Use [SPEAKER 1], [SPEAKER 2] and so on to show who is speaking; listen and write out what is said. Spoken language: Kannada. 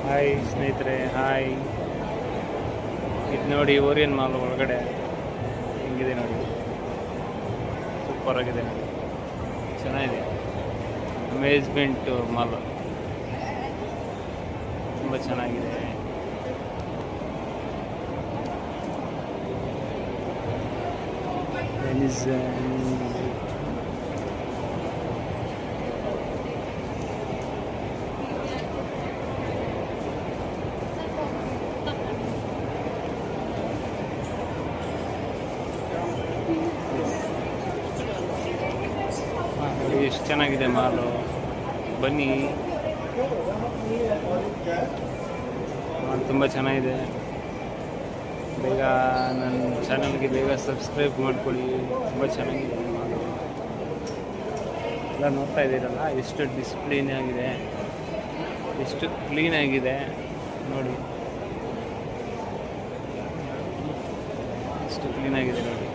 [SPEAKER 1] ಹಾಯ್ ಸ್ನೇಹಿತರೆ, ಹಾಯ್. ಇದು ನೋಡಿ ಓರಿಯನ್ ಮಾಲ್ ಒಳಗಡೆ ಹೆಂಗಿದೆ ನೋಡಿ, ಸೂಪರ್ ಆಗಿದೆ ನೋಡಿ, ಚೆನ್ನಾಗಿದೆ. ಅಮೇಜ್ಮೆಂಟ್ ಮಾಲ್ ತುಂಬ ಚೆನ್ನಾಗಿದೆ. ನೋಡಿ ಎಷ್ಟು ಚೆನ್ನಾಗಿದೆ ಮಾಲು, ಬನ್ನಿ. ಮಾಲ್ ತುಂಬ ಚೆನ್ನಾಗಿದೆ. ಬೇಗ ನನ್ನ ಚಾನಲ್ಗೆ ಬೇಗ ಸಬ್ಸ್ಕ್ರೈಬ್ ಮಾಡ್ಕೊಳ್ಳಿ. ತುಂಬ ಚೆನ್ನಾಗಿದೆ ಮಾಲು. ಎಲ್ಲ ನೋಡ್ತಾ ಇದ್ದೀರಲ್ಲ ಎಷ್ಟು ಡಿಸ್ಪ್ಲೇನ್ ಆಗಿದೆ, ಎಷ್ಟು ಕ್ಲೀನಾಗಿದೆ ನೋಡಿ, ಎಷ್ಟು ಕ್ಲೀನಾಗಿದೆ ನೋಡಿ.